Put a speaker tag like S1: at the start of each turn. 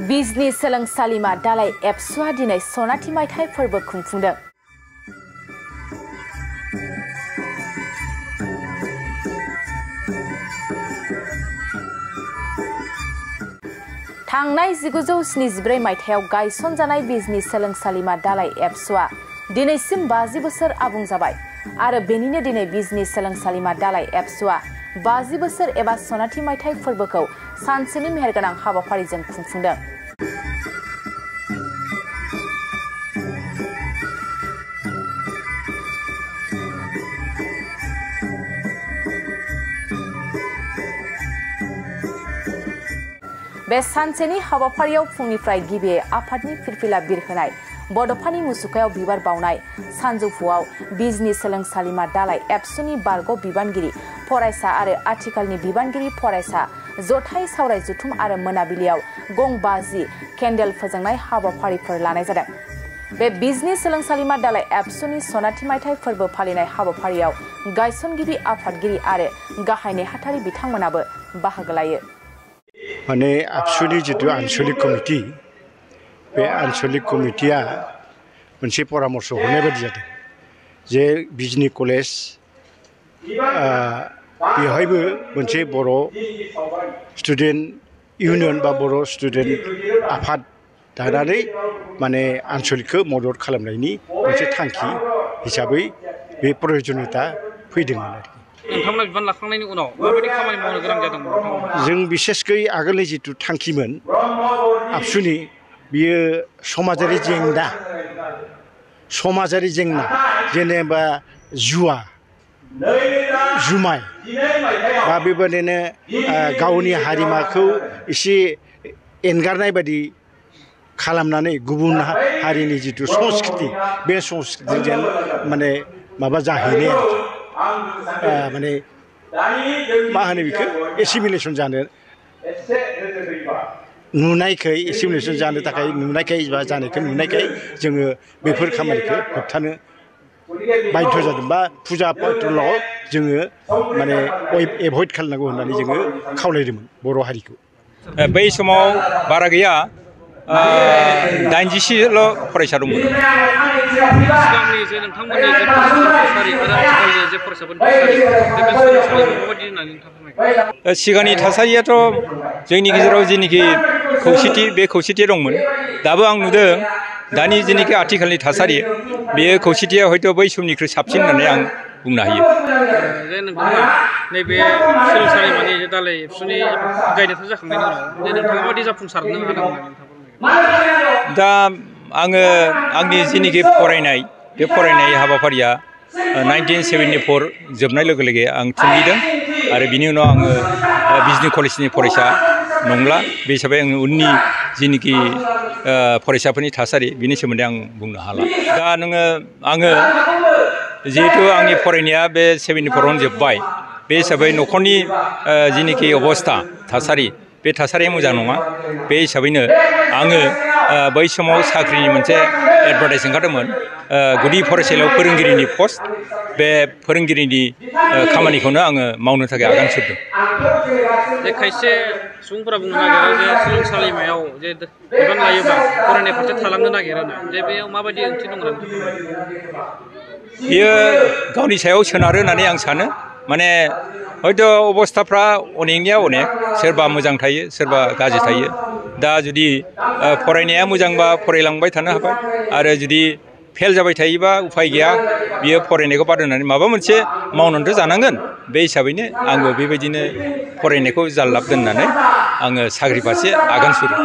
S1: बिजनि सोलोंसालिमा दालाय एबसुआ दिनै सनाथि मायथाइ फोरबो खुंफुंदों। थांनाय 1974 मायथाइयाव गायसनजानाय बिजनि सोलोंसालिमा दालाय एबसुआ दिनैसिम 50 बोसोर आबुं जाबाय आरो बेनिनो दिनै बिजनि सोलोंसालिमा दालाय एबसुआ 50 बोसोर एबा सनाथि मायथाइ फोरबोखौ सानसेनि मेहेरगोनां हाबाफारिजों खुंफुंदों। बे सानसेनि हाबाफारियाव फुंनिफ्राय गिबि आफादनि फिरफिला बिरहोनाय, बड'फानि मुसुखायाव बिबार बावनाय, सानजौफुआव बिजनि सोलोंसालिमा दालाय एबसुनि बारग' बिबानगिरि फरायसा आरो आथिखालनि बिबानगिरि फरायसा जथाय सावराय जुथुम आरो मोनाबिलियाव गं 50 केन्डेल फोजोंनाय हाबाफारिफोर लानाय जादों। बे बिजनि सोलोंसालिमा दालाय एबसुनि सनाथि मायथाइ फोरबो फालिनाय हाबाफारियाव गायसनगिरि आफादगिरि आरो गाहाय नेहाथारि बिथांमोनाबो बाहागो लायो।
S2: माने एबसुनि जितु आनसलिक कमिटि, बे आनसलिक कमिटिया मोनसे परामर्श होनाय बायदि जादों जे बिजनि कलेज बेवहायबो मोनसे बर' स्टुडेन्ट इउनियन बा बर' स्टुडेन्ट आफाद दानानै माने आनसलिकखौ मदद खालामनायनि मोनसे थांखि हिसाबै बे प्रयजनियता फैदोंमोन आरोखि।
S3: नोंथांमोना बिबान लाखांनायनि उनाव माबायदि खामानि मावनो गोनां जादोंमोन?
S2: जों बिसेसकै आगोलनि जितु थांखिमोन एबसुनि, बियो समाजारि जेंना जेनेबा जुमाय बा बेबायदिनो गावनि हारिमाखौ एसे एंगारनाय बायदि खालामनानै गुबुन हारिनि जितु संस्कृति, बे संस्कृतिजों माने माबा जाहैनाय आरोखि, माने मा होनो बेखौ एसिमिलेसन जानो नुनायखाय, एसिमिलेसन जानो थाखाय नुनायखाय बा जानायखौ नुनायखाय जोङो बेफोर खामानिखौ होबथानो बाध्य जादों बा फुजा पातलाव जोङो माने एभयड खालामनांगौ होननानै जोङो खावलायदोंमोन बर' हारिखौ।
S4: बै समाव बारा गैया, 86ल' फरायसा दंमोन।
S3: सिगांनि जे नोंथांमोननि जे थासारि आरो आथिखालनि जे फरायसाफोरनि थासारि, बे सोलोंसालियाव माबायदि होननानै नोंथाङा फोरमायगोन?
S4: सिगांनि थासारियाथ' जोंनि गेजेराव जेनिखि खौसेथि, बे खौसेथिया दंमोन। दाबो आं नुदों दानि जेनिखि आथिखालनि थासारि, बेयो खौसेथिया हयथ' बै समनिख्रुइ साबसिन होननानै आं बुंनो हायो।
S3: जे नोंथाङा नैबे सोलोंसालिमानि जे दालाय एबसुनि गायनायफोर जाखांनायनि उनाव जे नोंथाङा माबायदि जाफुंसारनो हादों होननानै नोंथाङा फोरमायगोन?
S4: दा आङो आंनि जेनिखि फरायनाय, बे फरायनाय हाबाफारिया 1974 जोबनाय लोगो लोगो आं थुंगिदों आरो बिनि उनाव आङो बिजनि कलेजनि फरायसा नंला। बे हिसाबै आङो उननि जेनिखि फरायसाफोरनि थासारि, बिनि सोमोन्दै आं बुंनो हाला। दा आङो जिहेतु आंनि फरायनाया बे 74आवनो जोब्बाय, बे हिसाबै न'खरनि जेनिखि अबस्था, थासारि, बे थासारिया मोजां नङा। बे हिसाबैनो आङो बै समाव साख्रिनि मोनसे एडभार्टाइज ओंखारदोंमोन, गुदि फरायसालियाव फोरोंगिरिनि पस्ट। बे फोरोंगिरिनि खामानिखौनो आङो मावनो थाखाय आगान सुरदों।
S3: जे खायसे सुबुंफोरा बुंनो नागिरो जे सोलोंसालिमायाव जे बिबान लायोबा फरायनाय फारसे थालांनो नागिरो, जे बेयाव माबायदि ओंथि दं होननानै?
S4: बियो गावनि सायाव सोनारो होननानै आं सानो। माने हयथ' अबस्थाफ्रा अनेकनिया अनेक, सोरबा मोजां थायो, सोरबा गाज्रि थायो। दा जुदि फरायनाया मोजांबा फरायलांबाय थानो हाबाय, आरो जुदि फेल जाबाय थायोबा उफाय गैया, बियो फरायनायखौ बाद होनानै माबा मोनसे मावनानैथ' जानांगोन। बे हिसाबैनो आंबो बेबायदिनो फरायनायखौ जाल्लाब दोननानै आङो साख्रि फारसे आगान सुरो।